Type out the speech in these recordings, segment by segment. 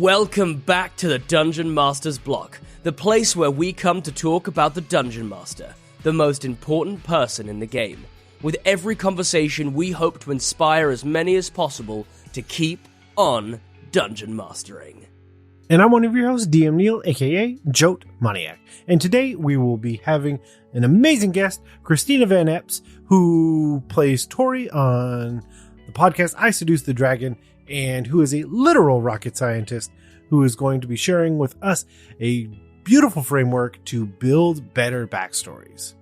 Welcome back to the Dungeon Master's Block, the place where we come to talk about the Dungeon Master, the most important person in the game. With every conversation, we hope to inspire as many as possible to keep on Dungeon Mastering. And I'm one of your hosts, DM Neal, aka Jote Maniac. And today we will be having an amazing guest, Cristina Van Epps, who plays Tori on the podcast I Seduce the Dragon, and who is a literal rocket scientist who is going to be sharing with us a beautiful framework to build better backstories.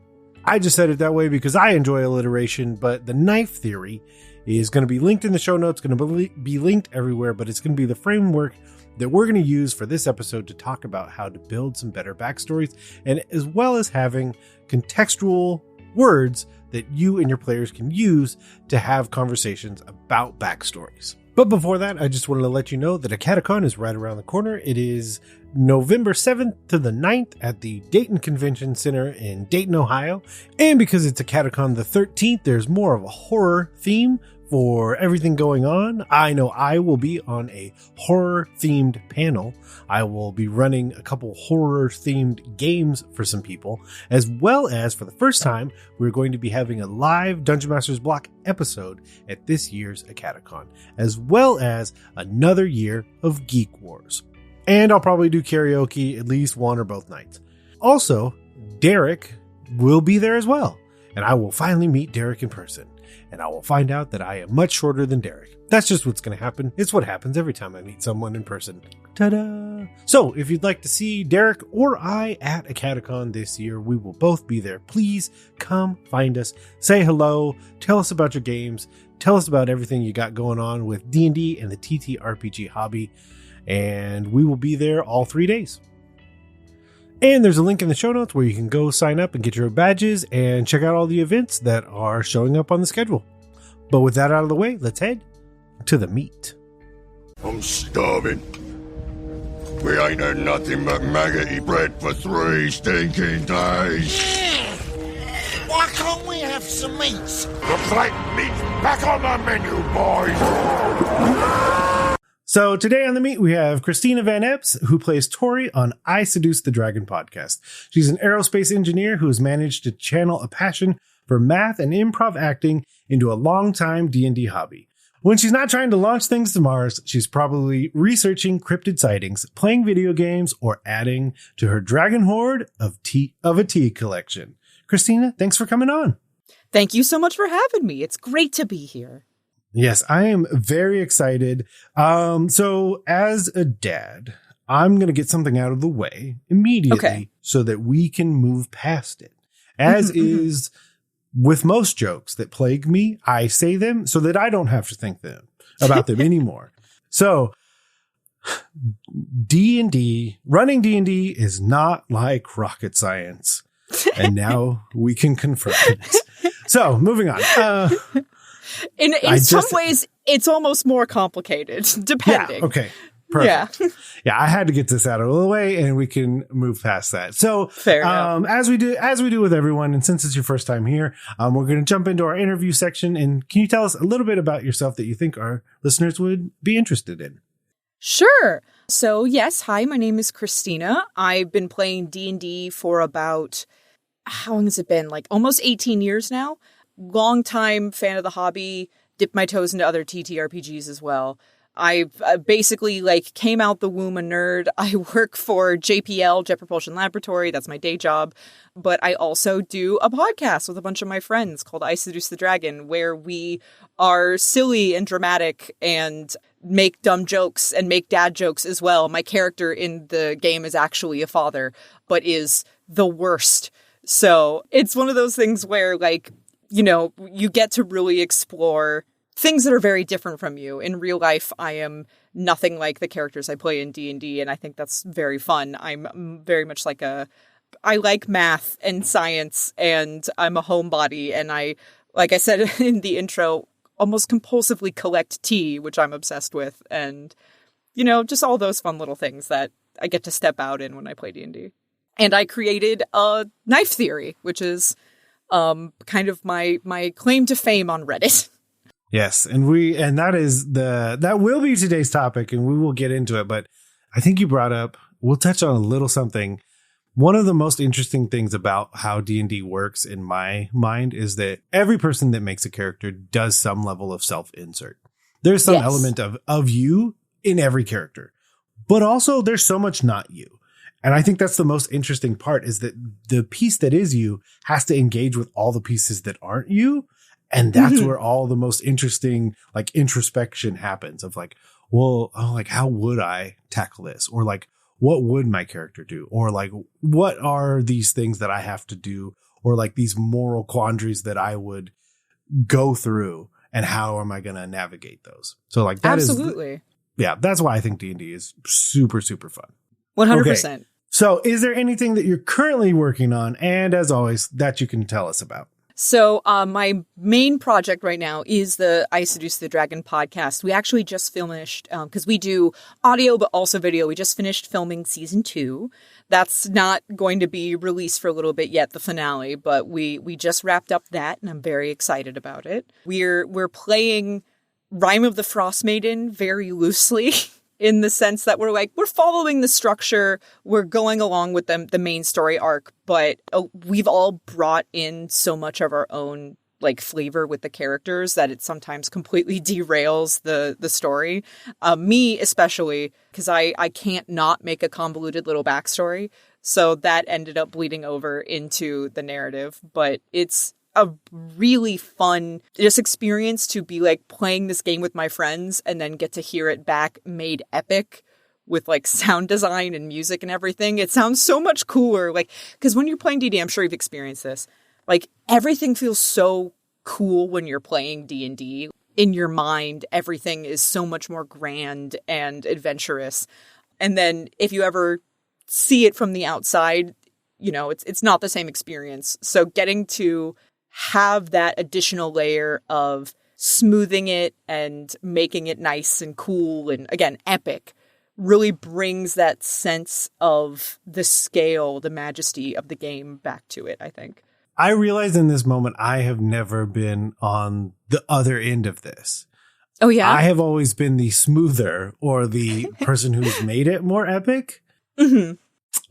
I just said it that way because I enjoy alliteration, but the knife theory is going to be linked in the show notes, going to be linked everywhere, but it's going to be the framework that we're going to use for this episode to talk about how to build some better backstories, and as well as having contextual words that you and your players can use to have conversations about backstories. But before that, I just wanted to let you know that AcadeCon is right around the corner. It is November 7th to the 9th at the Dayton Convention Center in Dayton, Ohio. And because it's AcadeCon the 13th, there's more of a horror theme for everything going on. I know I will be on a horror-themed panel. I will be running a couple horror-themed games for some people, as well as, for the first time, we're going to be having a live Dungeon Master's Block episode at this year's AcadeCon, as well as another year of Geek Wars. And I'll probably do karaoke at least one or both nights. Also, Derek will be there as well, and I will finally meet Derek in person. And I will find out that I am much shorter than Derek. That's just what's going to happen. It's what happens every time I meet someone in person. Ta-da! So, if you'd like to see Derek or I at AcadeCon this year, we will both be there. Please come find us. Say hello. Tell us about your games. Tell us about everything you got going on with D&D and the TTRPG hobby. And we will be there all 3 days. And there's a link in the show notes where you can go sign up and get your badges and check out all the events that are showing up on the schedule. But with that out of the way, let's head to the meat. I'm starving. We ain't had nothing but maggoty bread for 3 stinking days. Why can't we have some meat? The flank meat's back on the menu, boys. So today on the meet, we have Cristina Van Epps, who plays Tori on I Seduce the Dragon podcast. She's an aerospace engineer who has managed to channel a passion for math and improv acting into a long-time D&D hobby. When she's not trying to launch things to Mars, she's probably researching cryptid sightings, playing video games, or adding to her dragon hoard of a tea collection. Cristina, thanks for coming on. Thank you so much for having me. It's great to be here. Yes, I am very excited. So as a dad, I'm going to get something out of the way immediately so that we can move past it. As is with most jokes that plague me, I say them so that I don't have to think about them anymore. So D&D, running D&D is not like rocket science. And now we can confirm it. So moving on. In some ways, it's almost more complicated, depending. Yeah, okay. Perfect. Yeah, I had to get this out of the way, and we can move past that. So, fair enough. As we do with everyone, and since it's your first time here, we're going to jump into our interview section. And can you tell us a little bit about yourself that you think our listeners would be interested in? Sure. So, yes, hi, my name is Cristina. I've been playing D&D for about, how long has it been? Like almost 18 years now. Long-time fan of the hobby, dipped my toes into other TTRPGs as well. I basically came out the womb a nerd. I work for JPL, Jet Propulsion Laboratory. That's my day job. But I also do a podcast with a bunch of my friends called I Seduce the Dragon, where we are silly and dramatic and make dumb jokes and make dad jokes as well. My character in the game is actually a father, but is the worst. So it's one of those things where you get to really explore things that are very different from you. In real life, I am nothing like the characters I play in D&D, and I think that's very fun. I'm very much I like math and science, and I'm a homebody, and I, like I said in the intro, almost compulsively collect tea, which I'm obsessed with, and, just all those fun little things that I get to step out in when I play D&D. And I created a knife theory, which is kind of my claim to fame on Reddit. Yes, and that will be today's topic, and we will get into it. But I think you brought up, we'll touch on a little something. One of the most interesting things about how D&D works in my mind is that every person that makes a character does some level of self-insert. There's some element of you in every character, but also there's so much not you. And I think that's the most interesting part, is that the piece that is you has to engage with all the pieces that aren't you. And that's where all the most interesting, like, introspection happens of like, well, how would I tackle this? Or like, what would my character do? Or like, what are these things that I have to do? Or like these moral quandaries that I would go through, and how am I going to navigate those? So like, that Absolutely. That's why I think D&D is super, super fun. 100%. Okay. So is there anything that you're currently working on, and as always, that you can tell us about? So my main project right now is the I Seduce the Dragon podcast. We actually just finished, because we do audio but also video. We just finished filming season 2. That's not going to be released for a little bit yet, the finale, but we just wrapped up that, and I'm very excited about it. We're playing Rime of the Frost Maiden very loosely. In the sense that we're following the structure, we're going along with the main story arc, but we've all brought in so much of our own like flavor with the characters that it sometimes completely derails the story. Me especially, because I can't not make a convoluted little backstory, so that ended up bleeding over into the narrative. But it's a really fun just experience to be like playing this game with my friends and then get to hear it back made epic with like sound design and music and everything. It sounds so much cooler. Like, because when you're playing D&D, I'm sure you've experienced this. Like, everything feels so cool when you're playing D&D. In your mind, everything is so much more grand and adventurous. And then if you ever see it from the outside, you know, it's not the same experience. So getting to have that additional layer of smoothing it and making it nice and cool and, again, epic really brings that sense of the scale, the majesty of the game back to it, I think. I realize in this moment, I have never been on the other end of this. Oh, yeah? I have always been the smoother or the person who's made it more epic. Mm-hmm.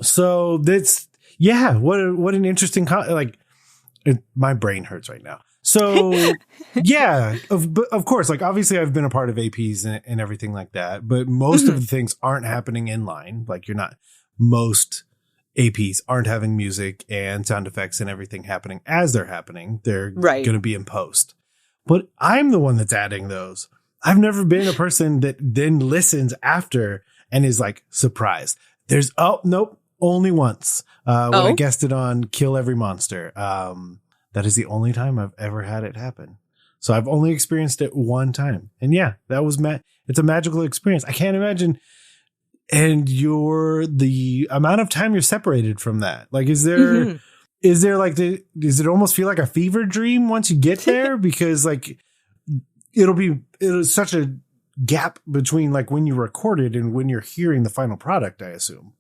So that's, what an interesting, my brain hurts right now. So of course, like obviously I've been a part of APs and everything like that, but most of the things aren't happening in line. Like most APs aren't having music and sound effects and everything happening as they're happening. They're going to be in post, but I'm the one that's adding those. I've never been a person that then listens after and is like surprised. There's, nope. Only once when I guested on Kill Every Monster. That is the only time I've ever had it happen. So I've only experienced it one time. And that was it's a magical experience. I can't imagine. And the amount of time you're separated from that. Like, is there does it almost feel like a fever dream once you get there? Because like, it's such a gap between like when you recorded and when you're hearing the final product, I assume.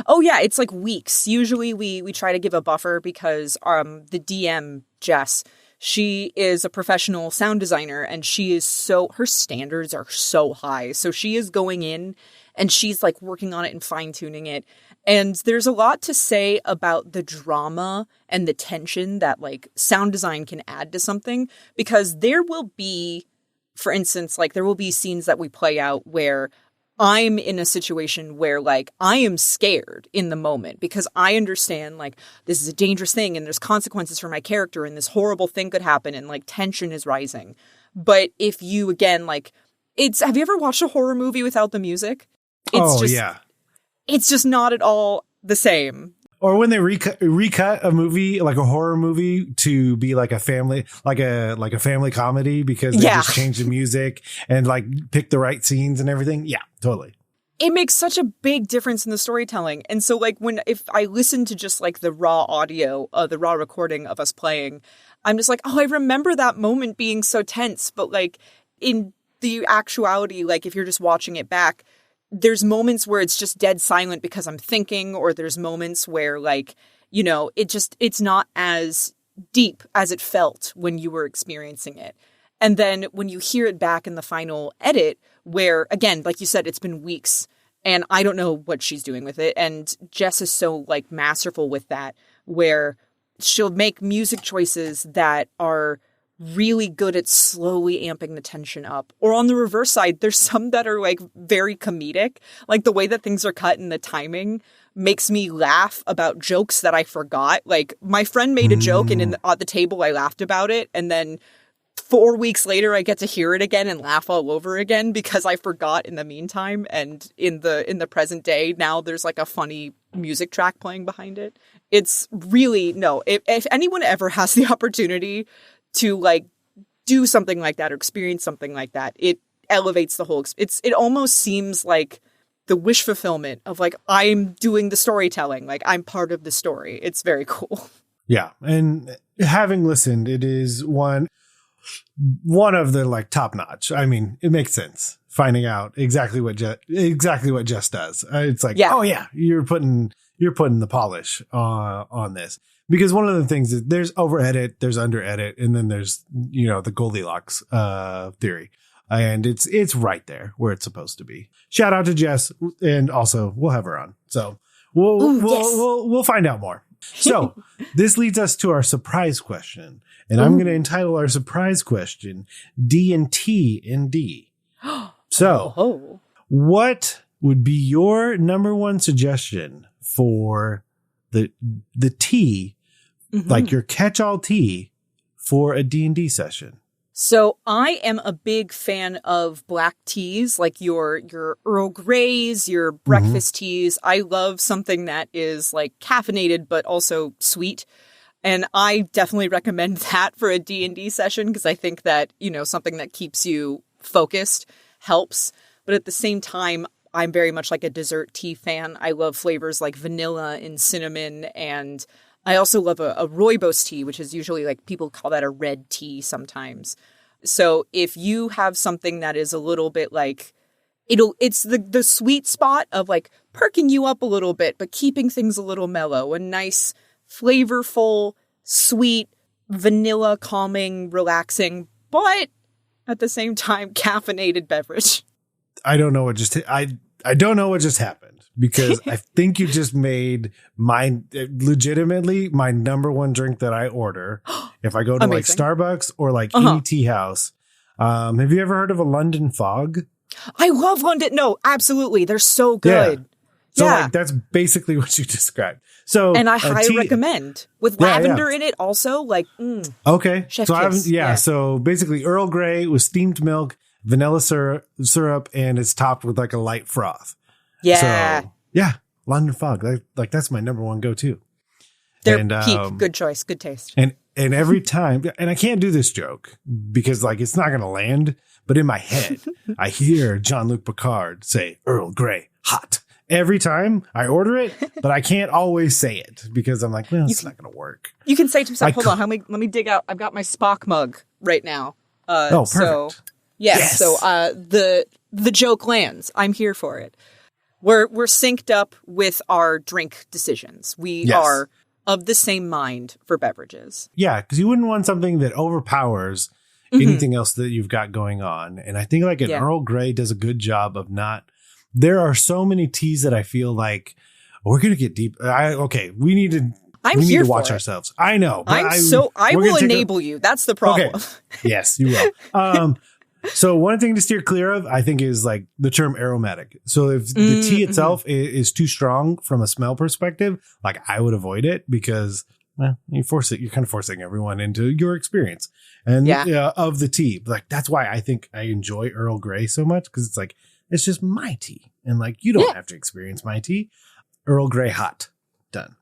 Oh, yeah. It's like weeks. Usually we try to give a buffer because the DM, Jess, she is a professional sound designer and her standards are so high. So she is going in and she's like working on it and fine tuning it. And there's a lot to say about the drama and the tension that like sound design can add to something, because there will be, for instance, like there will be scenes that we play out where I'm in a situation where like I am scared in the moment because I understand like this is a dangerous thing and there's consequences for my character and this horrible thing could happen and like tension is rising. But if you again, like have you ever watched a horror movie without the music? It's just not at all the same. Or when they recut a movie, like a horror movie, to be like a family comedy because they just change the music and like pick the right scenes and everything. Yeah, totally. It makes such a big difference in the storytelling. And so like if I listen to just like the raw audio, the raw recording of us playing, I'm just like, oh, I remember that moment being so tense. But like in the actuality, like if you're just watching it back, there's moments where it's just dead silent because I'm thinking, or there's moments where like, you know, it's not as deep as it felt when you were experiencing it. And then when you hear it back in the final edit, where again, like you said, it's been weeks And I don't know what she's doing with it. And Jess is so like masterful with that, where she'll make music choices that are really good at slowly amping the tension up. Or on the reverse side, there's some that are like very comedic. Like the way that things are cut and the timing makes me laugh about jokes that I forgot. Like my friend made a joke and at the table I laughed about it. And then 4 weeks later, I get to hear it again and laugh all over again because I forgot in the meantime. And in the present day, now there's like a funny music track playing behind it. It's really, no, if anyone ever has the opportunity to like do something like that or experience something like that, it elevates the whole, it almost seems like the wish fulfillment of like, I'm doing the storytelling, like I'm part of the story. It's very cool. Yeah. And having listened, it is one of the like top notch. I mean, it makes sense finding out exactly what Jess does. It's like, oh yeah, you're putting the polish on this. Because one of the things is there's over edit, there's under edit, and then there's, the Goldilocks theory. And it's right there where it's supposed to be. Shout out to Jess, and also we'll have her on. So we'll find out more. So this leads us to our surprise question. And I'm going to entitle our surprise question D&T in D. So what would be your number one suggestion for the tea, like your catch-all tea for a D&D session? So I am a big fan of black teas, like your Earl Greys, your breakfast teas. I love something that is like caffeinated, but also sweet. And I definitely recommend that for a D&D session because I think that, something that keeps you focused helps. But at the same time, I'm very much like a dessert tea fan. I love flavors like vanilla and cinnamon. And I also love a rooibos tea, which is usually like people call that a red tea sometimes. So if you have something that is a little bit like, it's the sweet spot of like perking you up a little bit, but keeping things a little mellow, a nice, flavorful, sweet, vanilla, calming, relaxing, but at the same time, caffeinated beverage. I don't know what just I don't know what just happened because I think you just made legitimately my number one drink that I order if I go to like Starbucks or like any tea house. Have you ever heard of a London Fog? I love London. No, absolutely. They're so good. Yeah. So like that's basically what you described. So and I highly recommend with lavender in it also. Like okay, chef so kiss. So basically Earl Grey with steamed milk, vanilla syrup, and it's topped with like a light froth. Yeah, so, yeah, London Fog. Like that's my number one go-to. They're peak. Good choice. Good taste. And every time, and I can't do this joke because like it's not going to land. But in my head, I hear Jean-Luc Picard say Earl Grey hot. Every time I order it, but I can't always say it because I'm like, well, it's not going to work. You can say to yourself, hold on, let me dig out. I've got my Spock mug right now. Perfect. So, yes. So the joke lands. I'm here for it. We're synced up with our drink decisions. We are of the same mind for beverages. Yeah, because you wouldn't want something that overpowers anything else that you've got going on. And I think like an Earl Grey does a good job of not. There are so many teas that I feel like we're going to get deep. We need to watch ourselves. I know. I will enable you. That's the problem. Okay. Yes, you will. So one thing to steer clear of, I think, is like the term aromatic. So if the tea itself is too strong from a smell perspective, like I would avoid it because you're kind of forcing everyone into your experience and of the tea. Like that's why I think I enjoy Earl Grey so much because it's like, it's just my tea. And like, you don't have to experience my tea. Earl Grey hot. Done.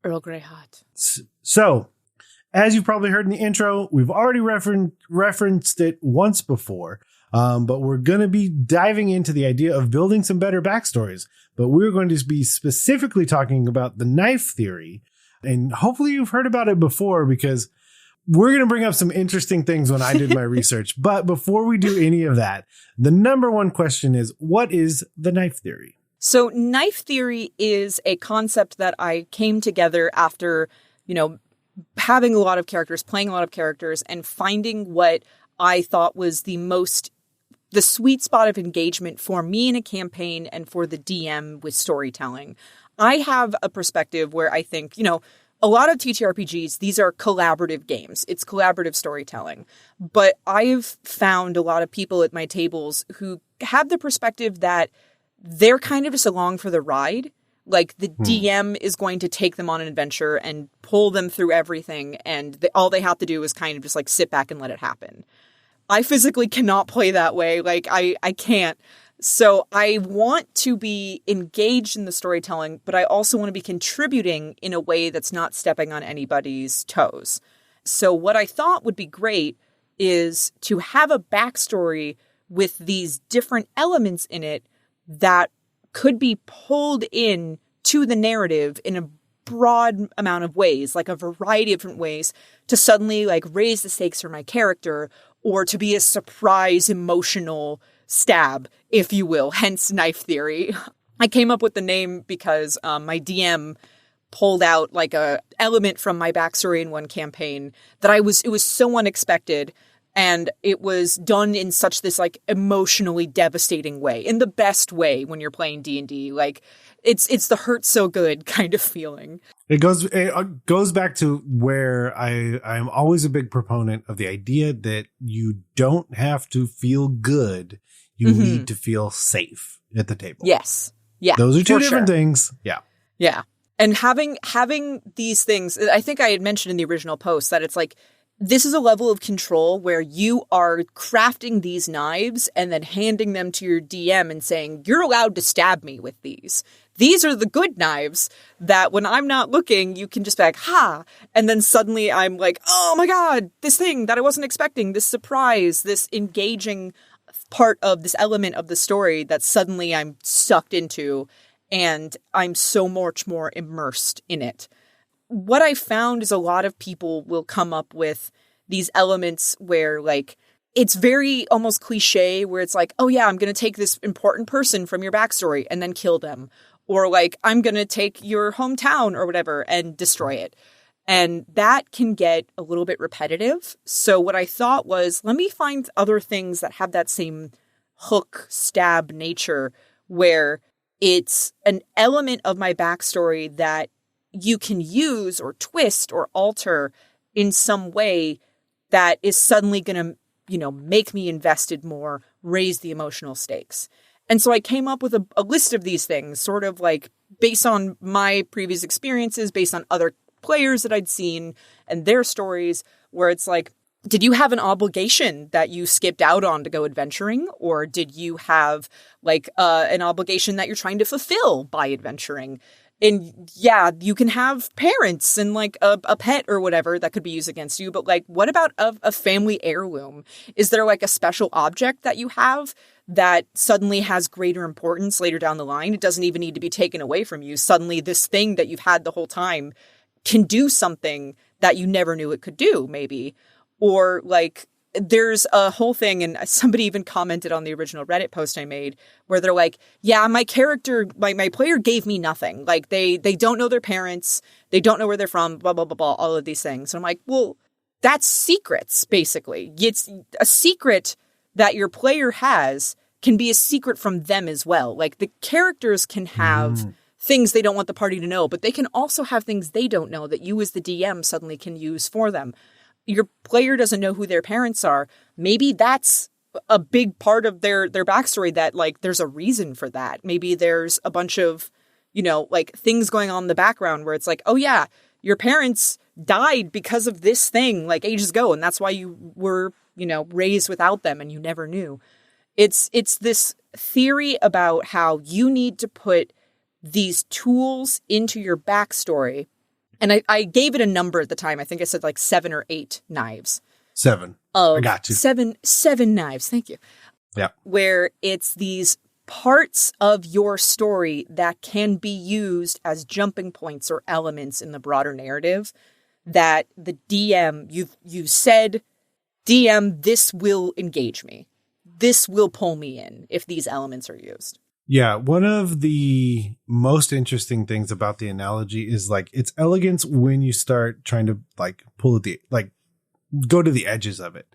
Earl Grey hot. So, as you've probably heard in the intro, we've already referenced it once before. But we're going to be diving into the idea of building some better backstories. But we're going to be specifically talking about the knife theory. And hopefully you've heard about it before because we're going to bring up some interesting things when I did my research. But before we do any of that, the number one question is, what is the knife theory? So knife theory is a concept that I came together after, having a lot of characters, playing a lot of characters, and finding what I thought was the most the sweet spot of engagement for me in a campaign and for the DM with storytelling. I have a perspective where I think, a lot of TTRPGs, these are collaborative games. It's collaborative storytelling. But I've found a lot of people at my tables who have the perspective that they're kind of just along for the ride. Like the DM is going to take them on an adventure and pull them through everything. And all they have to do is kind of just like sit back and let it happen. I physically cannot play that way. Like I can't. So I want to be engaged in the storytelling, but I also want to be contributing in a way that's not stepping on anybody's toes. So what I thought would be great is to have a backstory with these different elements in it that could be pulled in to the narrative in a broad amount of ways, like a variety of different ways, to suddenly like raise the stakes for my character or to be a surprise emotional stab, if you will, hence knife theory. I came up with the name because my DM pulled out like a element from my backstory in one campaign that it was so unexpected, and it was done in such this like emotionally devastating way, in the best way when you're playing D&D. Like it's the hurt so good kind of feeling. It goes back to where I'm always a big proponent of the idea that you don't have to feel good. You need to feel safe at the table. Yes. Yeah. Those are two different things. Yeah. Yeah. And having these things, I think I had mentioned in the original post that it's like, this is a level of control where you are crafting these knives and then handing them to your DM and saying, you're allowed to stab me with these. These are the good knives that when I'm not looking, you can just be like, ha. And then suddenly I'm like, oh my God, this thing that I wasn't expecting, this surprise, this engaging part of this element of the story that suddenly I'm sucked into and I'm so much more immersed in it. What I found is a lot of people will come up with these elements where like it's very almost cliche where it's like, oh yeah, I'm going to take this important person from your backstory and then kill them. Or like, I'm going to take your hometown or whatever and destroy it. And that can get a little bit repetitive. So what I thought was, let me find other things that have that same hook, stab nature where it's an element of my backstory that you can use or twist or alter in some way that is suddenly going to, make me invested more, raise the emotional stakes. And so I came up with a list of these things, sort of like based on my previous experiences, based on other players that I'd seen and their stories, where it's like, did you have an obligation that you skipped out on to go adventuring? Or did you have like an obligation that you're trying to fulfill by adventuring? And yeah, you can have parents and like a pet or whatever that could be used against you. But like, what about a family heirloom? Is there like a special object that you have that suddenly has greater importance later down the line? It doesn't even need to be taken away from you. Suddenly this thing that you've had the whole time can do something that you never knew it could do, maybe. Or like there's a whole thing, and somebody even commented on the original Reddit post I made where they're like, yeah, my character, my player gave me nothing. Like they don't know their parents. They don't know where they're from, blah, blah, blah, blah, all of these things. And I'm like, well, that's secrets, basically. It's a secret that your player has can be a secret from them as well. Like the characters can have things they don't want the party to know, but they can also have things they don't know that you as the DM suddenly can use for them. Your player doesn't know who their parents are. Maybe that's a big part of their backstory, that like there's a reason for that. Maybe there's a bunch of, like things going on in the background where it's like, oh yeah, your parents died because of this thing like ages ago. And that's why you were, raised without them and you never knew. It's this theory about how you need to put these tools into your backstory. And I gave it a number at the time. I think I said like 7 or 8 knives. 7. I got you. 7 knives. Thank you. Yeah. Where it's these parts of your story that can be used as jumping points or elements in the broader narrative that the DM, you've said, DM, this will engage me. This will pull me in if these elements are used. Yeah, one of the most interesting things about the analogy is like its elegance when you start trying to like pull at go to the edges of it.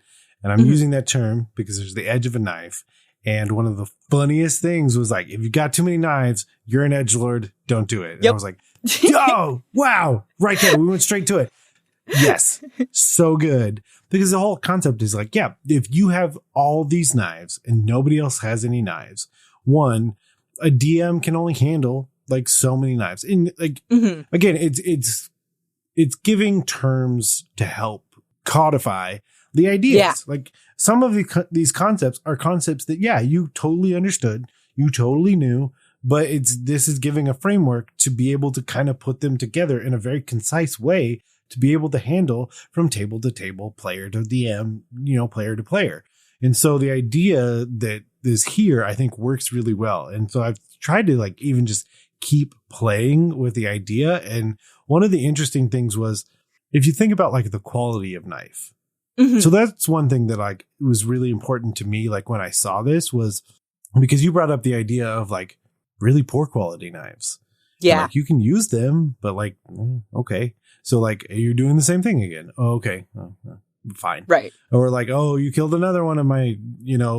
And I'm using that term because there's the edge of a knife. And one of the funniest things was like, if you got too many knives, you're an edgelord. Don't do it. And I was like, oh, wow. Right there. We went straight to it. Yes. So good. Because the whole concept is like, yeah, if you have all these knives and nobody else has any knives, one, a DM can only handle like so many knives. And like, again, it's giving terms to help codify the ideas. Yeah. Like some of these concepts are concepts that, yeah, you totally understood, you totally knew, but this is giving a framework to be able to kind of put them together in a very concise way to be able to handle from table to table, player to DM, player to player. And so the idea that is here, I think works really well. And so I've tried to like even just keep playing with the idea. And one of the interesting things was, if you think about like the quality of knife. So that's one thing that like was really important to me. Like when I saw this was because you brought up the idea of like really poor quality knives. Yeah. And, like you can use them, but like, okay. So like you're doing the same thing again. Oh, okay. Oh, fine. Right. Or like, oh, you killed another one of my,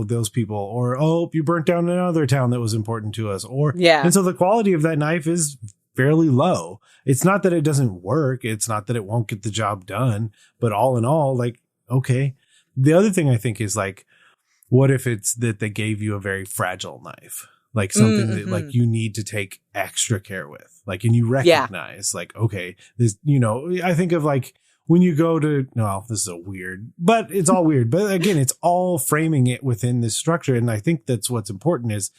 those people, or, oh, you burnt down another town that was important to us. Or, yeah. And so the quality of that knife is fairly low. It's not that it doesn't work. It's not that it won't get the job done, but all in all, like, okay. The other thing I think is like, what if it's that they gave you a very fragile knife? Like something that like you need to take extra care with, like, and you recognize like, okay, this, I think of like when you go to, no, this is a weird, but it's all weird. But again, it's all framing it within this structure. And I think that's what's important is,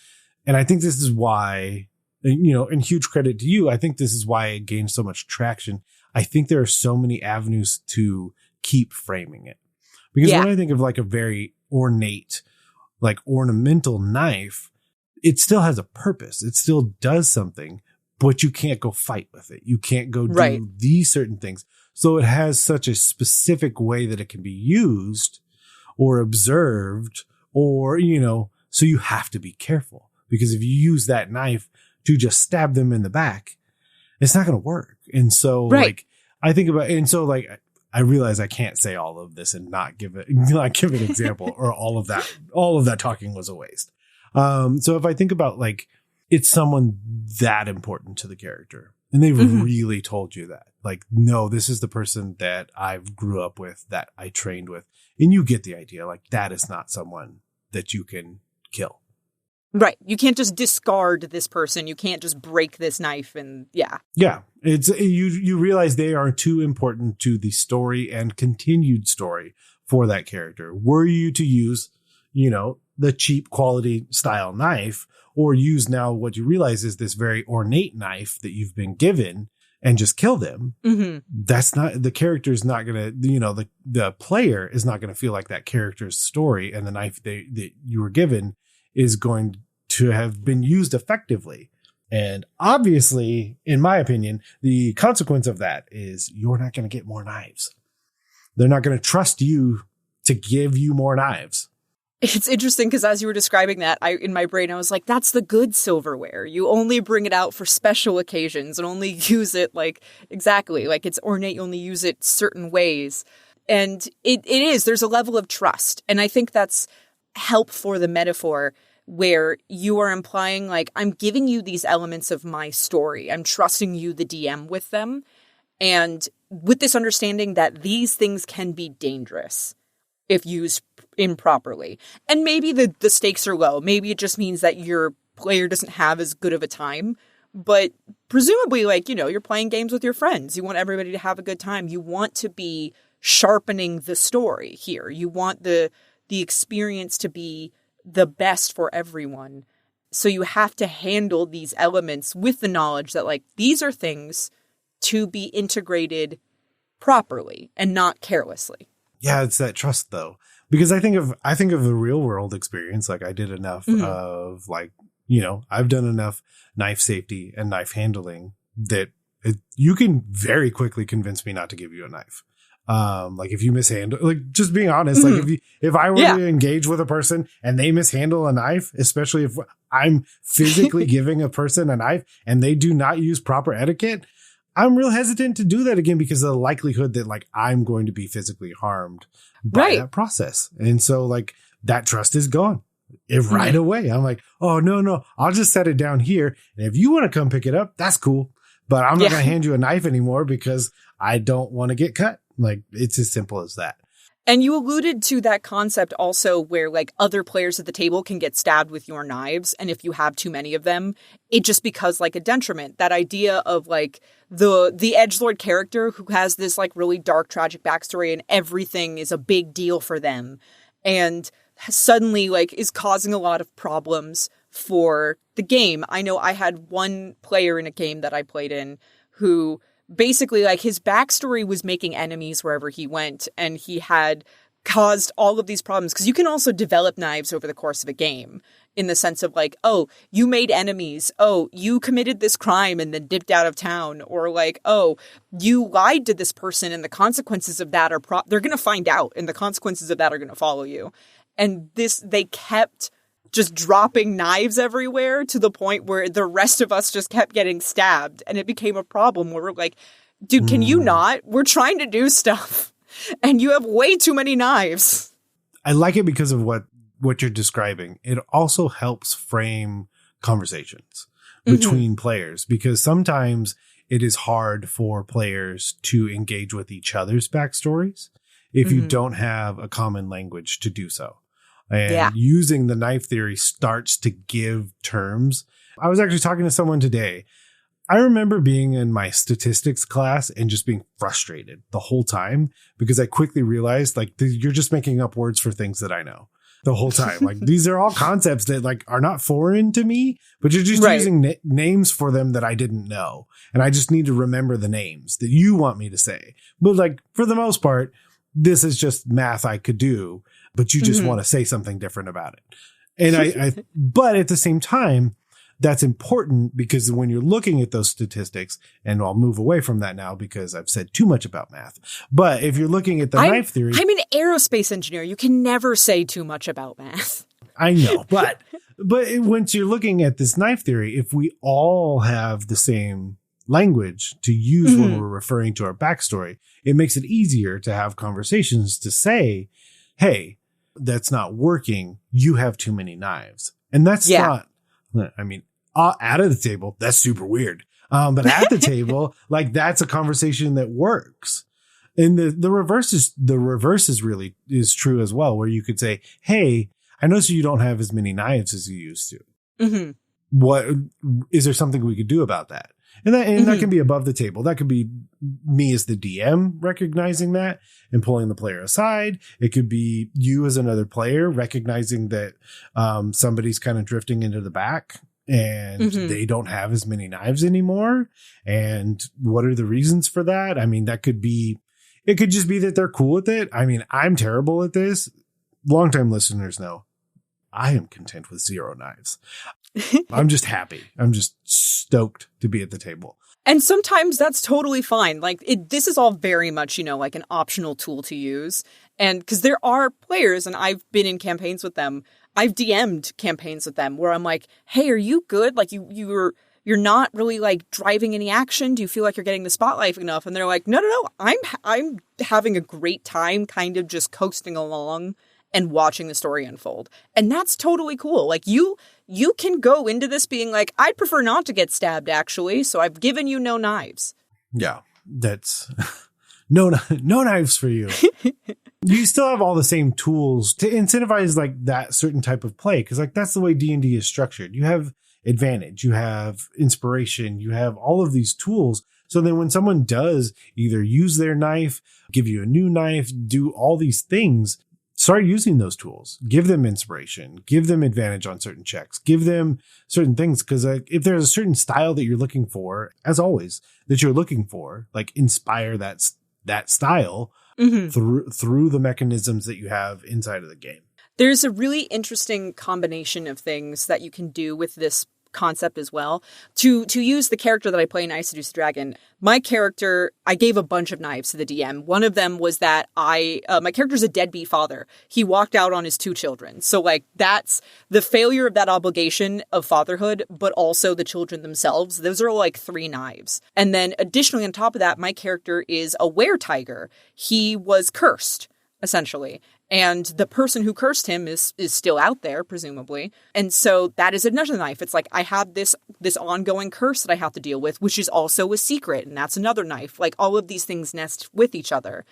and I think this is why, and huge credit to you. I think this is why it gained so much traction. I think there are so many avenues to keep framing it, because when I think of like a very ornate, like ornamental knife, it still has a purpose. It still does something, but you can't go fight with it. You can't go do these certain things. So it has such a specific way that it can be used or observed or, so you have to be careful, because if you use that knife to just stab them in the back, it's not going to work. And so like, I think about, and so like, I realize I can't say all of this and not give an example or all of that talking was a waste. So if I think about like, it's someone that important to the character and they've really told you that, like, no, this is the person that I grew up with, that I trained with, and you get the idea, like that is not someone that you can kill. Right. You can't just discard this person. You can't just break this knife and Yeah. It's you realize they are too important to the story and continued story for that character. Were you to use, the cheap quality style knife, or use now what you realize is this very ornate knife that you've been given and just kill them. That's not, the character's not going to, the player is not going to feel like that character's story and the knife that you were given is going to have been used effectively. And obviously, in my opinion, the consequence of that is you're not going to get more knives. They're not going to trust you to give you more knives. It's interesting because as you were describing that, in my brain, I was like, that's the good silverware. You only bring it out for special occasions and only use it like it's ornate. You only use it certain ways. And it is, there's a level of trust. And I think that's help for the metaphor where you are implying like, I'm giving you these elements of my story. I'm trusting you, the DM, with them. And with this understanding that these things can be dangerous if used improperly. And maybe the stakes are low. Maybe it just means that your player doesn't have as good of a time. But presumably, you're playing games with your friends. You want everybody to have a good time. You want to be sharpening the story here. You want the experience to be the best for everyone. So you have to handle these elements with the knowledge that these are things to be integrated properly and not carelessly. Yeah, it's that trust though, because I think of the real world experience. Like I did enough of I've done enough knife safety and knife handling that you can very quickly convince me not to give you a knife. If you mishandle, just being honest, if I were to engage with a person and they mishandle a knife, especially if I'm physically giving a person a knife and they do not use proper etiquette, I'm real hesitant to do that again because of the likelihood that I'm going to be physically harmed by that process. And so that trust is gone. right away. I'm like, oh, no, I'll just set it down here. And if you want to come pick it up, that's cool. But I'm not going to hand you a knife anymore because I don't want to get cut. Like, it's as simple as that. And you alluded to that concept also where like other players at the table can get stabbed with your knives. And if you have too many of them, it just becomes like a detriment. That idea of like the edgelord character who has this like really dark, tragic backstory and everything is a big deal for them. And suddenly like is causing a lot of problems for the game. I know I had one player in a game that I played in who basically like his backstory was making enemies wherever he went, and he had caused all of these problems because you can also develop knives over the course of a game in the sense of like, oh, you made enemies. Oh, you committed this crime and then dipped out of town. Or like, oh, you lied to this person and the consequences of that are they're going to find out and the consequences of that are going to follow you. And they kept just dropping knives everywhere to the point where the rest of us just kept getting stabbed. And it became a problem where we're like, dude, can you not? We're trying to do stuff and you have way too many knives. I like it because of what you're describing. It also helps frame conversations between players, because sometimes it is hard for players to engage with each other's backstories if you don't have a common language to do so. And using the knife theory starts to give terms. I was actually talking to someone today. I remember being in my statistics class and just being frustrated the whole time because I quickly realized like you're just making up words for things that I know the whole time. Like these are all concepts that like are not foreign to me, but you're just using names for them that I didn't know. And I just need to remember the names that you want me to say. But like for the most part, this is just math I could do, but you just want to say something different about it. And but at the same time, that's important because when you're looking at those statistics, and I'll move away from that now because I've said too much about math. But if you're looking at the knife theory, I'm an aerospace engineer. You can never say too much about math. I know, but once you're looking at this knife theory, if we all have the same language to use when we're referring to our backstory, it makes it easier to have conversations to say, hey, that's not working. You have too many knives. And that's not, I mean, out of the table, that's super weird. But at the table, like that's a conversation that works. And the reverse is really true as well, where you could say, hey, I notice you don't have as many knives as you used to. What is there something we could do about that? And that can be above the table. That could be me as the DM recognizing that and pulling the player aside. It could be you as another player recognizing that somebody's kind of drifting into the back and they don't have as many knives anymore. And what are the reasons for that? I mean, it could just be that they're cool with it. I mean, I'm terrible at this. Longtime listeners know I am content with 0 knives. I'm just happy. I'm just stoked to be at the table. And sometimes that's totally fine. Like this is all very much, like an optional tool to use. And because there are players, and I've been in campaigns with them, I've DM'd campaigns with them where I'm like, hey, are you good? Like you're not really like driving any action. Do you feel like you're getting the spotlight enough? And they're like, no. I'm having a great time kind of just coasting along and watching the story unfold. And that's totally cool. Like you can go into this being like, I'd prefer not to get stabbed actually. So I've given you no knives. Yeah, that's no knives for you. You still have all the same tools to incentivize like that certain type of play. Cause like that's the way D&D is structured. You have advantage, you have inspiration, you have all of these tools. So then when someone does either use their knife, give you a new knife, do all these things, start using those tools, give them inspiration, give them advantage on certain checks, give them certain things. Cause if there's a certain style that you're looking for, as always, that you're looking for, like inspire that style through the mechanisms that you have inside of the game. There's a really interesting combination of things that you can do with this concept as well. To use the character that I play in I Seduce the Dragon, my character, I gave a bunch of knives to the DM. One of them was that my character's a deadbeat father. He walked out on his 2 children. So like that's the failure of that obligation of fatherhood, but also the children themselves. Those are like 3 knives. And then additionally on top of that, my character is a were-tiger. He was cursed, essentially. And the person who cursed him is still out there, presumably. And so that is another knife. It's like, I have this ongoing curse that I have to deal with, which is also a secret. And that's another knife. Like, all of these things nest with each other.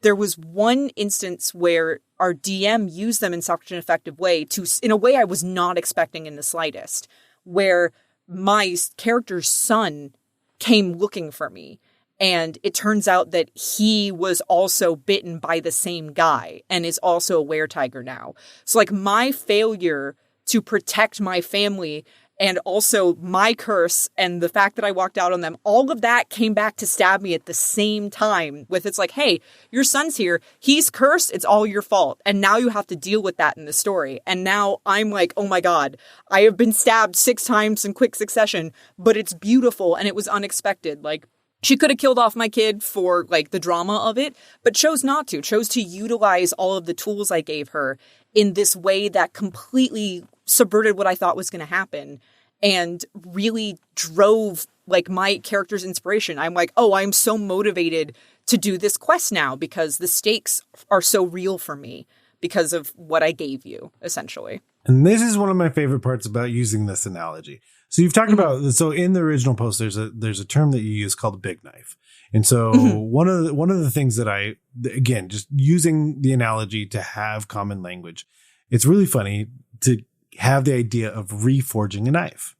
There was one instance where our DM used them in such an effective way in a way I was not expecting in the slightest, where my character's son came looking for me. And it turns out that he was also bitten by the same guy and is also a weretiger now. So, like, my failure to protect my family and also my curse and the fact that I walked out on them, all of that came back to stab me at the same time with, it's like, hey, your son's here. He's cursed. It's all your fault. And now you have to deal with that in the story. And now I'm like, oh my God, I have been stabbed 6 times in quick succession, but it's beautiful and it was unexpected. Like, she could have killed off my kid for, like, the drama of it, but chose not to. Chose to utilize all of the tools I gave her in this way that completely subverted what I thought was going to happen and really drove, like, my character's inspiration. I'm like, oh, I'm so motivated to do this quest now because the stakes are so real for me because of what I gave you, essentially. And this is one of my favorite parts about using this analogy. So you've talked about, so in the original post, there's a term that you use called a big knife. And so one of the things that again, just using the analogy to have common language, it's really funny to have the idea of reforging a knife.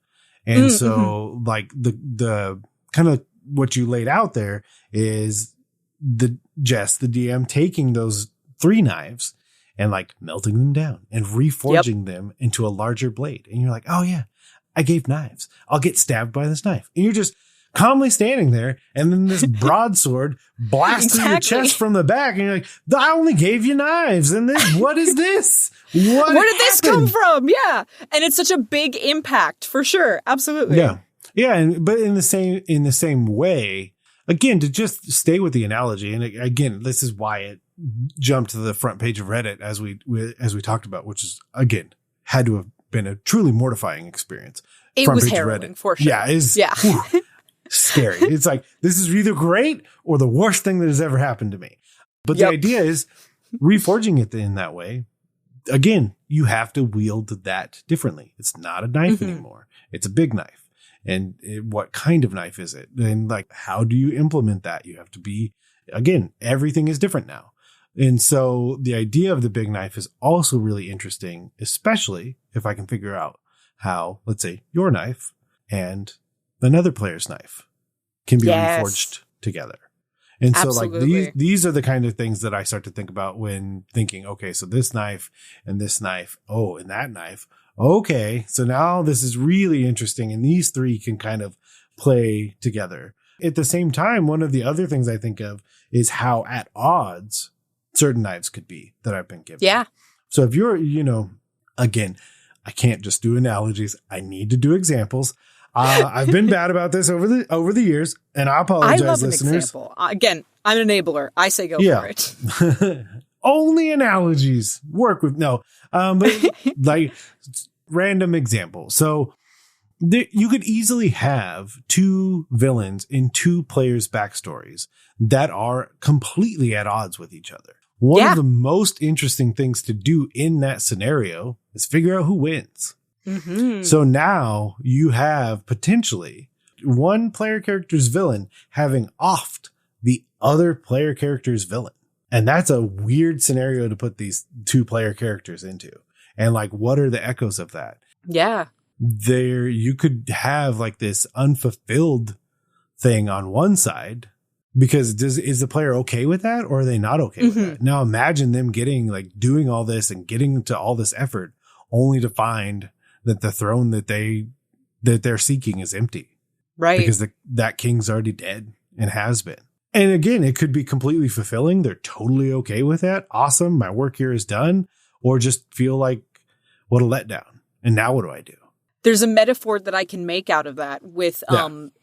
And so like the kind of what you laid out there is the DM taking those 3 knives and like melting them down and reforging them into a larger blade. And you're like, oh yeah, I gave knives. I'll get stabbed by this knife. And you're just calmly standing there. And then this broadsword blasts through your chest from the back. And you're like, I only gave you knives. And this, what is this? Where did this come from? Yeah. And it's such a big impact for sure. Absolutely. Yeah. Yeah. But in the same way, again, to just stay with the analogy. And again, this is why it jumped to the front page of Reddit as we talked about, which is, again, had to have been a truly mortifying experience. It was harrowing for sure. Yeah. Scary. It's like, this is either great or the worst thing that has ever happened to me. But the idea is reforging it in that way. Again, you have to wield that differently. It's not a knife anymore. It's a big knife. And what kind of knife is it? And like, how do you implement that? You have to be, again, everything is different now. And so the idea of the big knife is also really interesting, especially if I can figure out how, let's say, your knife and another player's knife can be reforged together. And so like these are the kind of things that I start to think about when thinking, okay, so this knife and this knife. Oh, and that knife. Okay. So now this is really interesting. And these 3 can kind of play together. At the same time, one of the other things I think of is how at odds certain knives could be that I've been given. Yeah. So if you're, again, I can't just do analogies. I need to do examples. I've been bad about this over the years, and I apologize, I love listeners. An example. Again, I'm an enabler. I say go for it. Only analogies work with but like random example. So you could easily have 2 villains in 2 players' backstories that are completely at odds with each other. One of the most interesting things to do in that scenario is figure out who wins. So now you have potentially one player character's villain having offed the other player character's villain. And that's a weird scenario to put these 2 player characters into. And like, what are the echoes of that? Yeah. There, you could have like this unfulfilled thing on one side. Because is the player okay with that, or are they not okay with that? Now imagine them doing all this and getting to all this effort only to find that the throne that they're seeking is empty. Right. Because that king's already dead and has been. And again, it could be completely fulfilling. They're totally okay with that. Awesome. My work here is done. Or just feel like, what a letdown. And now what do I do? There's a metaphor that I can make out of that with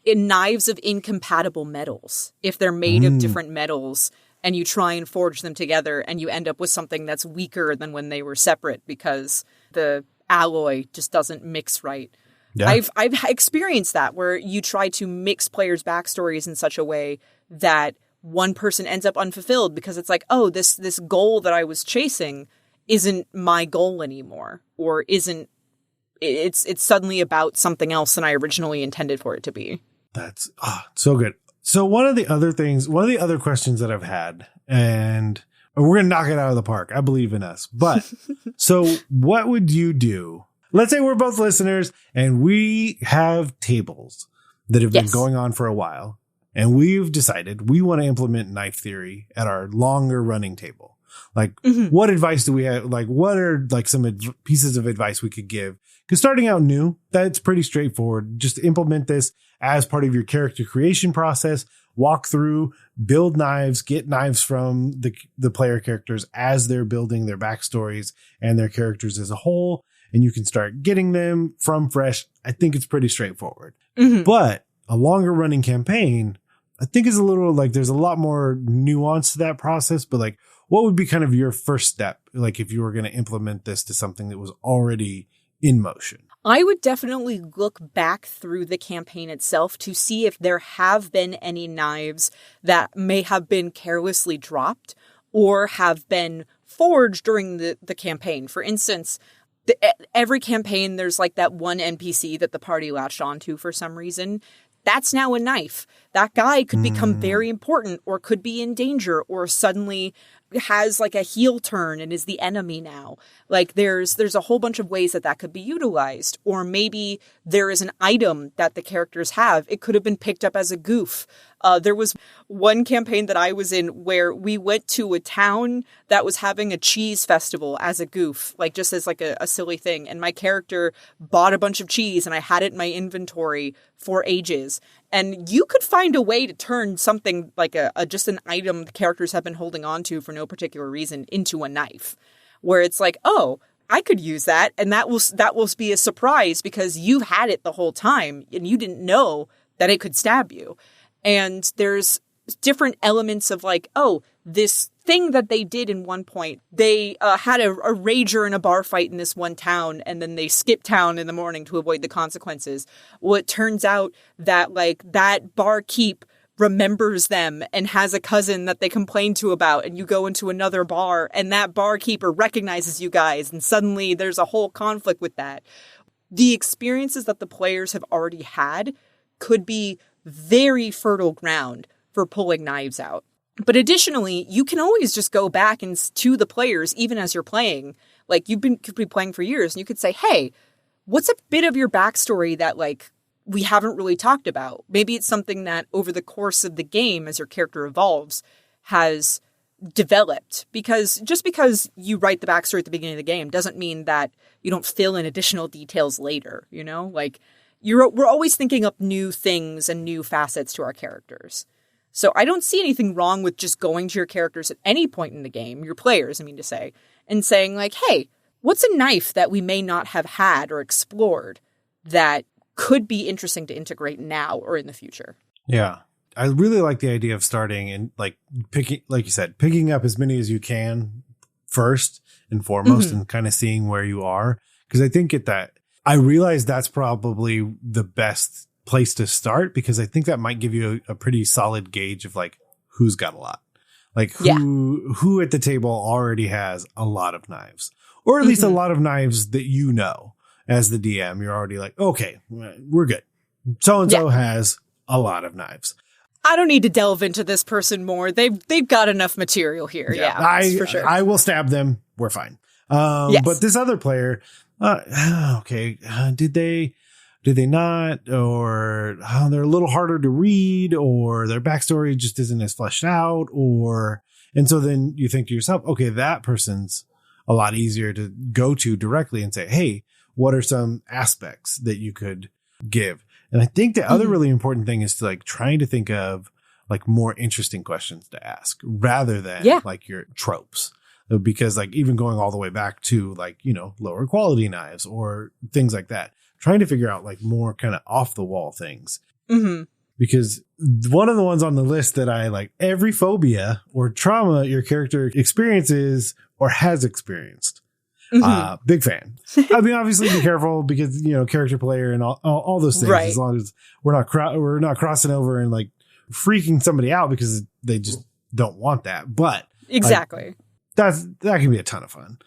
in knives of incompatible metals. If they're made of different metals and you try and forge them together and you end up with something that's weaker than when they were separate because the alloy just doesn't mix right. Yeah. I've experienced that where you try to mix players' backstories in such a way that one person ends up unfulfilled because it's like, oh, this goal that I was chasing isn't my goal anymore, or it's suddenly about something else than I originally intended for it to be. That's so good. So one of the other questions that I've had, and we're going to knock it out of the park. I believe in us. But so what would you do? Let's say we're both listeners and we have tables that have been going on for a while, and we've decided we want to implement knife theory at our longer running table. Like, what advice do we have? Like, what are like some pieces of advice we could give? Because starting out new, that's pretty straightforward. Just implement this as part of your character creation process. Walk through, build knives, get knives from the player characters as they're building their backstories and their characters as a whole. And you can start getting them from fresh. I think it's pretty straightforward. But a longer running campaign, I think is a little like there's a lot more nuance to that process. But like, what would be kind of your first step? Like if you were going to implement this to something that was already in motion? I would definitely look back through the campaign itself to see if there have been any knives that may have been carelessly dropped or have been forged during the campaign. For instance, every campaign, there's like that one NPC that the party latched onto for some reason. That's now a knife. That guy could become very important or could be in danger or suddenly has like a heel turn and is the enemy now. Like there's a whole bunch of ways that could be utilized. Or maybe there is an item that the characters have. It could have been picked up as a goof. There was one campaign that I was in where we went to a town that was having a cheese festival as a goof, like just as like a silly thing. And my character bought a bunch of cheese and I had it in my inventory for ages. And you could find a way to turn something like just an item the characters have been holding on to for no particular reason into a knife, where it's like, oh, I could use that. And that will be a surprise because you've had it the whole time and you didn't know that it could stab you. And there's different elements of like, oh, this thing that they did in one point, they had a rager in a bar fight in this one town, and then they skipped town in the morning to avoid the consequences. Well, it turns out that like that barkeep remembers them and has a cousin that they complain to about, and you go into another bar and that barkeeper recognizes you guys, and suddenly there's a whole conflict with that. The experiences that the players have already had could be very fertile ground for pulling knives out. But additionally, you can always just go back and to the players, even as you're playing. Like could be playing for years, and you could say, hey, what's a bit of your backstory that like we haven't really talked about? Maybe it's something that over the course of the game, as your character evolves, has developed. Because just because you write the backstory at the beginning of the game doesn't mean that you don't fill in additional details later, you know? Like we're always thinking up new things and new facets to our characters. So I don't see anything wrong with just going to your characters at any point in the game, your players, I mean to say, and saying like, hey, what's a knife that we may not have had or explored that could be interesting to integrate now or in the future? Yeah. I really like the idea of starting and like picking up as many as you can first and foremost and kind of seeing where you are. Because I think I realize that's probably the best place to start, because I think that might give you a pretty solid gauge of like who's got a lot, like who at the table already has a lot of knives, or at least a lot of knives that, you know, as the DM, you're already like, okay, we're good. So-and-so has a lot of knives. I don't need to delve into this person more. They've got enough material here. Yeah, for sure. I will stab them. We're fine. But this other player, did they not? Or they're a little harder to read, or their backstory just isn't as fleshed out, and so then you think to yourself, okay, that person's a lot easier to go to directly and say, hey, what are some aspects that you could give? And I think the other really important thing is to like trying to think of like more interesting questions to ask rather than like your tropes. Because like even going all the way back to like, you know, lower quality knives or things like that, trying to figure out like more kind of off the wall things. Because one of the ones on the list that I like, every phobia or trauma your character experiences or has experienced. Big fan. I mean, obviously be careful because, you know, character player and all those things, as long as we're not crossing over and like freaking somebody out because they just don't want that. But exactly. Like, that can be a ton of fun.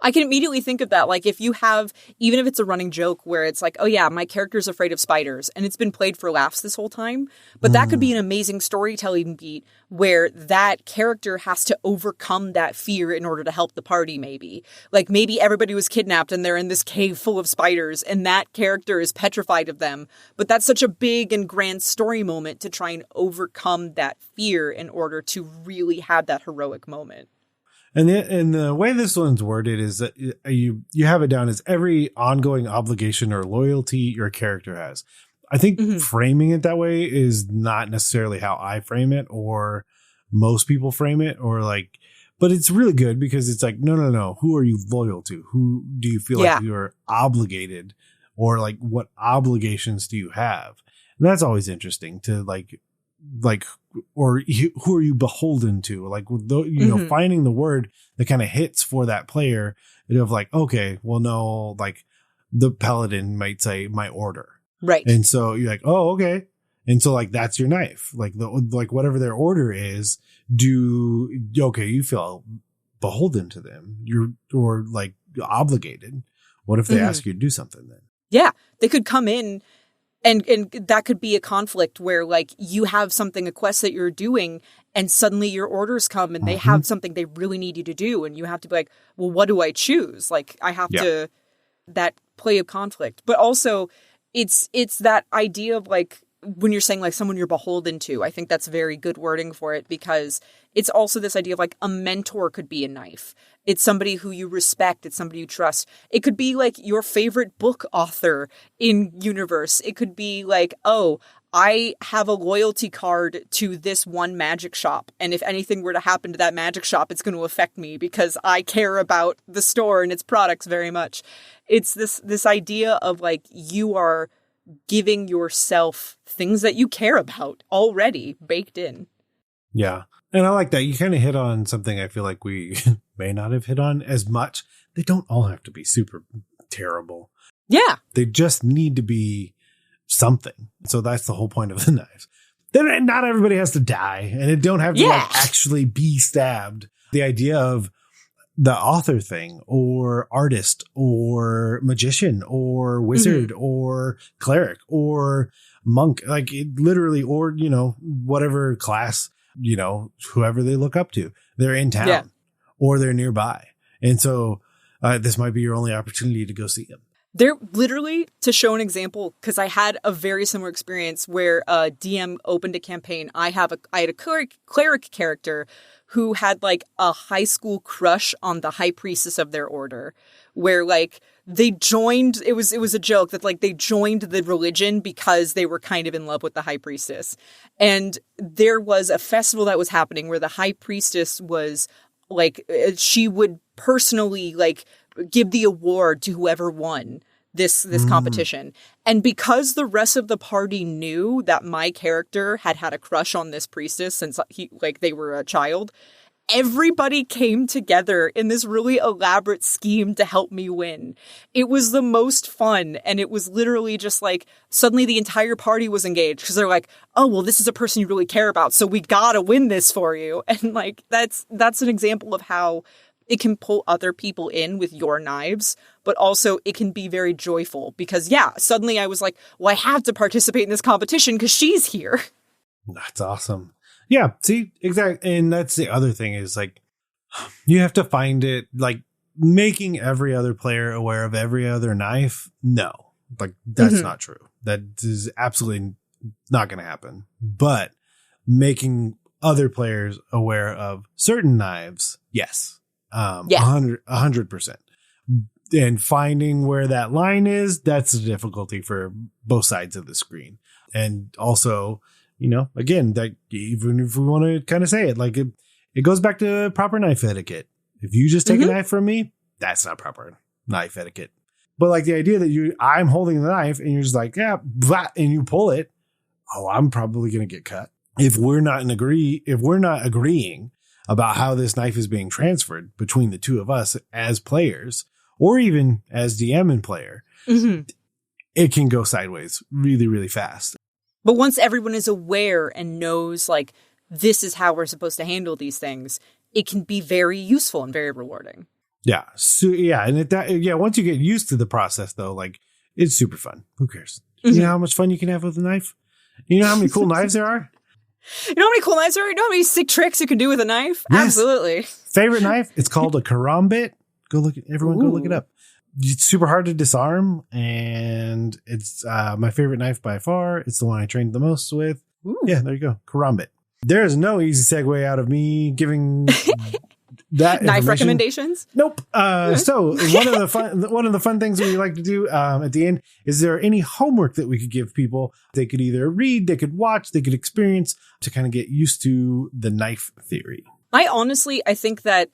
I can immediately think of that. Like if you have, even if it's a running joke where it's like, oh yeah, my character's afraid of spiders and it's been played for laughs this whole time. But that could be an amazing storytelling beat where that character has to overcome that fear in order to help the party maybe. Like maybe everybody was kidnapped and they're in this cave full of spiders and that character is petrified of them. But that's such a big and grand story moment to try and overcome that fear in order to really have that heroic moment. And the way this one's worded is that you have it down as every ongoing obligation or loyalty your character has. I think framing it that way is not necessarily how I frame it or most people frame it but it's really good because it's like, no. Who are you loyal to? Who do you feel like you're obligated or like what obligations do you have? And that's always interesting to or who are you beholden to? Like, finding the word that kind of hits for that player of like, okay, well, no, like the paladin might say my order. Right. And so you're like, oh, okay. And so like, that's your knife, like whatever their order is, you feel beholden to them. Or like obligated. What if they ask you to do something then? Yeah. They could come in and that could be a conflict where like you have a quest that you're doing and suddenly your orders come and they have something they really need you to do. And you have to be like, well, what do I choose? Like I have to, that play of conflict, but also it's that idea of like, when you're saying like someone you're beholden to, I think that's very good wording for it because it's also this idea of like a mentor could be a knife. It's somebody who you respect. It's somebody you trust. It could be like your favorite book author in universe. It could be like, oh, I have a loyalty card to this one magic shop. And if anything were to happen to that magic shop, it's going to affect me because I care about the store and its products very much. It's this idea of like you are giving yourself things that you care about already baked in. Yeah. And I like that. You kind of hit on something I feel like we may not have hit on as much. They don't all have to be super terrible. Yeah. They just need to be something. So that's the whole point of the knives. Then not everybody has to die and it don't have to actually be stabbed. The idea of the author thing or artist or magician or wizard or cleric or monk, like it literally, or, whatever class, whoever they look up to, they're in town or they're nearby. And so this might be your only opportunity to go see them. They're literally, to show an example, because I had a very similar experience where a DM opened a campaign. I had a cleric character who had like a high school crush on the high priestess of their order, where like they joined, it was a joke that like they joined the religion because they were kind of in love with the high priestess. And there was a festival that was happening where the high priestess was like, she would personally like give the award to whoever won this competition. And because the rest of the party knew that my character had a crush on this priestess since they were a child, everybody came together in this really elaborate scheme to help me win. It was the most fun. And it was literally just like, suddenly the entire party was engaged because they're like, oh, well, this is a person you really care about. So we gotta win this for you. And like, that's an example of how it can pull other people in with your knives, but also it can be very joyful because, suddenly I was like, well, I have to participate in this competition because she's here. That's awesome. Yeah, see, exactly. And that's the other thing is like, you have to find it, like making every other player aware of every other knife. No, like that's not true. That is absolutely not going to happen. But making other players aware of certain knives, yes. 100%. And finding where that line is, that's the difficulty for both sides of the screen. And also, again, that even if we want to kind of say it, like it goes back to proper knife etiquette. If you just take a knife from me, that's not proper knife etiquette. But like the idea that I'm holding the knife and you're just like, blah, and you pull it. Oh, I'm probably going to get cut. If we're not agreeing about how this knife is being transferred between the two of us as players, or even as DM and player, it can go sideways really, really fast. But once everyone is aware and knows, like, this is how we're supposed to handle these things, it can be very useful and very rewarding. Yeah. So, yeah. And once you get used to the process, though, like, it's super fun. Who cares? You know how much fun you can have with a knife? You know how many cool knives there are? You know how many cool knives there are? You know how many sick tricks you can do with a knife? Yes. Absolutely. Favorite knife? It's called a karambit. Go look it up. It's super hard to disarm, and it's my favorite knife by far. It's the one I trained the most with. Ooh. Yeah, there you go. Karambit. There is no easy segue out of me giving that knife recommendations. Nope. So one of the fun things we like to do at the end is there any homework that we could give people? They could either read, they could watch, they could experience to kind of get used to the knife theory. I think that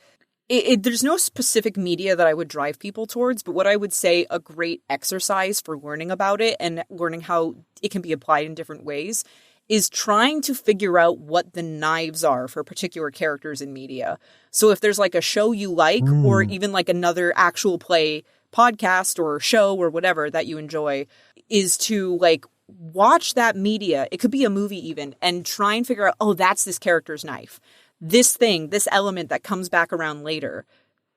there's no specific media that I would drive people towards, but what I would say a great exercise for learning about it and learning how it can be applied in different ways is trying to figure out what the knives are for particular characters in media. So if there's like a show you like, or even like another actual play podcast or show or whatever that you enjoy, is to like watch that media. It could be a movie even, and try and figure out, oh, that's this character's knife. This thing, this element that comes back around later,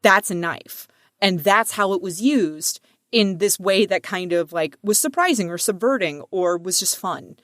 that's a knife. And that's how it was used in this way that kind of like was surprising or subverting or was just fun.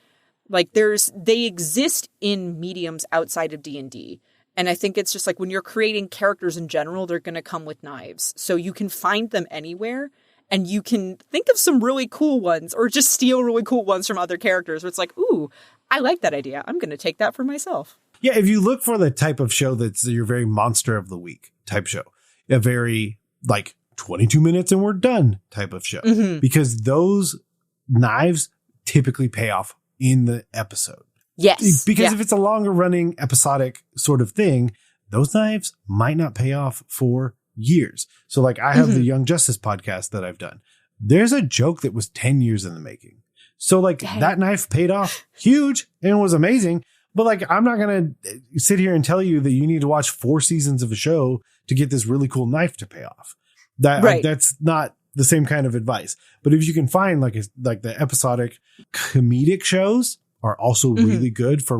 Like they exist in mediums outside of D&D. And I think it's just like when you're creating characters in general, they're going to come with knives. So you can find them anywhere, and you can think of some really cool ones or just steal really cool ones from other characters where it's like, ooh, I like that idea. I'm going to take that for myself. Yeah, if you look for the type of show that's your very monster of the week type show, a very like 22 minutes and we're done type of show, because those knives typically pay off in the episode. Yes. Because if it's a longer running episodic sort of thing, those knives might not pay off for years. So like I have the Young Justice podcast that I've done. There's a joke that was 10 years in the making. So like that knife paid off huge and was amazing. But like, I'm not going to sit here and tell you that you need to watch 4 seasons of a show to get this really cool knife to pay off. That's not the same kind of advice. But if you can find like the episodic comedic shows are also really good for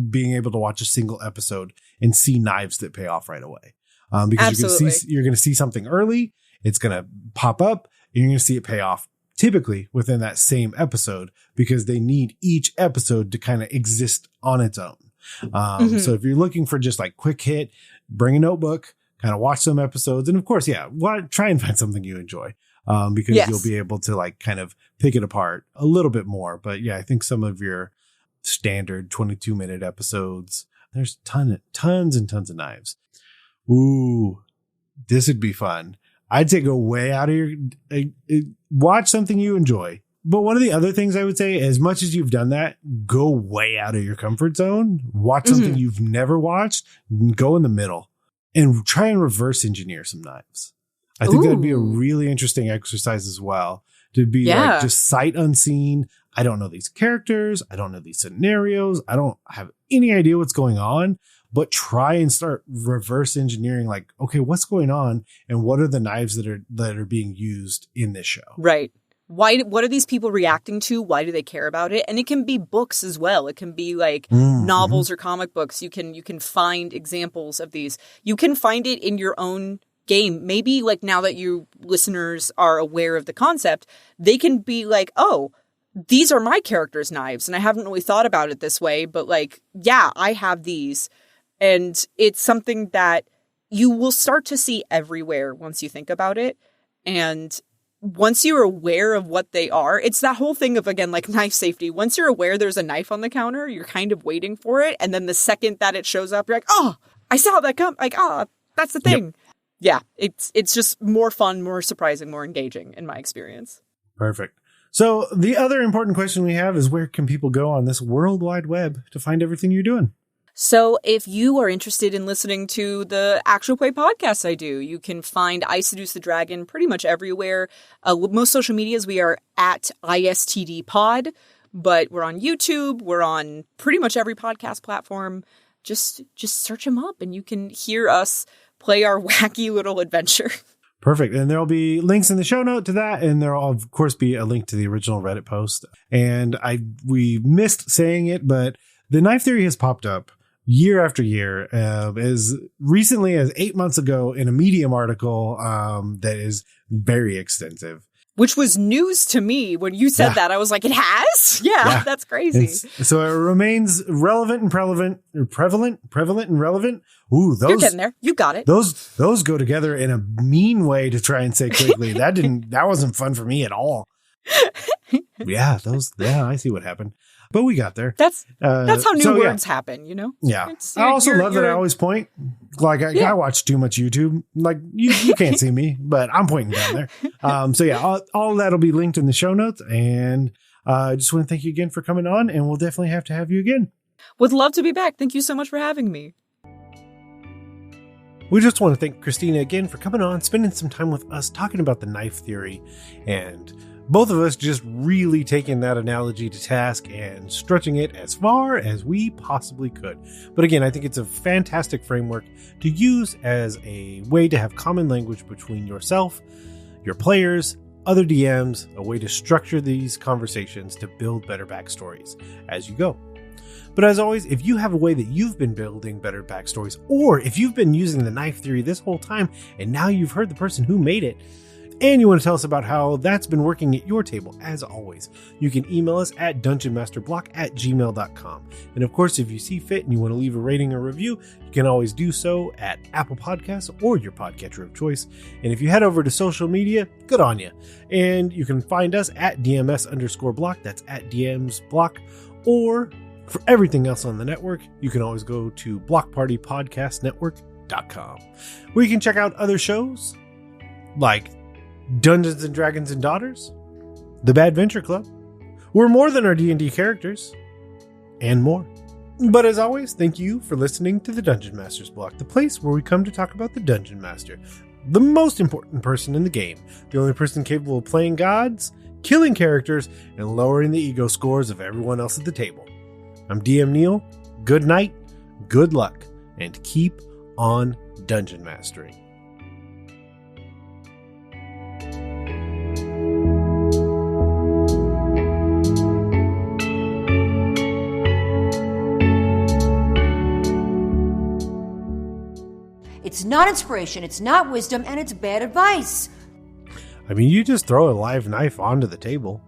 being able to watch a single episode and see knives that pay off right away. Because you're going to see something early. It's going to pop up and you're going to see it pay off typically within that same episode, because they need each episode to kind of exist on its own. So if you're looking for just like quick hit, bring a notebook, kind of watch some episodes. And of course, try and find something you enjoy, because you'll be able to like kind of pick it apart a little bit more. But yeah, I think some of your standard 22-minute episodes, there's tons and tons of knives. Ooh, this would be fun. I'd say go way out of watch something you enjoy. But one of the other things I would say, as much as you've done that, go way out of your comfort zone, watch something you've never watched, go in the middle and try and reverse engineer some knives. I think that'd be a really interesting exercise as well, to be like just sight unseen. I don't know these characters. I don't know these scenarios. I don't have any idea what's going on. But try and start reverse engineering, like, okay, what's going on and what are the knives that are being used in this show? Right. What are these people reacting to? Why do they care about it? And it can be books as well. It can be like novels or comic books. You can find examples of these. You can find it in your own game. Maybe like now that you listeners are aware of the concept, they can be like, oh, these are my character's knives. And I haven't really thought about it this way, but like, yeah, I have these. And it's something that you will start to see everywhere once you think about it. And once you're aware of what they are, it's that whole thing of, again, like knife safety. Once you're aware there's a knife on the counter, you're kind of waiting for it. And then the second that it shows up, you're like, oh, I saw that come. Like, oh, that's the thing. Yep. Yeah, it's just more fun, more surprising, more engaging in my experience. Perfect. So the other important question we have is, where can people go on this World Wide Web to find everything you're doing? So if you are interested in listening to the actual play podcasts I do, you can find I Seduce the Dragon pretty much everywhere. Most social medias, we are at ISTD Pod, but we're on YouTube. We're on pretty much every podcast platform. Just search them up and you can hear us play our wacky little adventure. Perfect. And there'll be links in the show note to that. And there'll, of course, be a link to the original Reddit post. And we missed saying it, but the knife theory has popped up year after year, as recently as 8 months ago in a Medium article that is very extensive. Which was news to me when you said that. I was like, it has? Yeah. That's crazy. So it remains relevant and prevalent and relevant. Ooh, those. You're getting there. You got it. Those go together in a mean way to try and say quickly. That wasn't fun for me at all. I see what happened. But we got there. That's how new words happen, you know? Yeah. I also love that I always point. Like, I watch too much YouTube. Like, you can't see me, but I'm pointing down there. All of that will be linked in the show notes. And I just want to thank you again for coming on. And we'll definitely have to have you again. Would love to be back. Thank you so much for having me. We just want to thank Cristina again for coming on, spending some time with us, talking about the knife theory, and both of us just really taking that analogy to task and stretching it as far as we possibly could. But again, I think it's a fantastic framework to use as a way to have common language between yourself, your players, other DMs, a way to structure these conversations to build better backstories as you go. But as always, if you have a way that you've been building better backstories, or if you've been using the knife theory this whole time and now you've heard the person who made it, and you want to tell us about how that's been working at your table, as always, you can email us at dungeonmasterblock@gmail.com. And of course, if you see fit and you want to leave a rating or review, you can always do so at Apple Podcasts or your podcatcher of choice. And if you head over to social media, good on you. And you can find us at DMS_block. That's at DMsBlock. Or for everything else on the network, you can always go to blockpartypodcastnetwork.com, where you can check out other shows like Dungeons and Dragons and Daughters, The Bad Venture Club, We're More Than Our D&D Characters, and more. But as always, thank you for listening to the Dungeon Master's Block, the place where we come to talk about the Dungeon Master, the most important person in the game, the only person capable of playing gods, killing characters, and lowering the ego scores of everyone else at the table. I'm DM Neal. Good night, good luck, and keep on dungeon mastering. It's not inspiration, it's not wisdom, and it's bad advice. I mean, you just throw a live knife onto the table.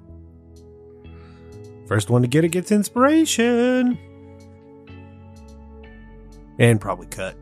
First one to get it gets inspiration. And probably cut.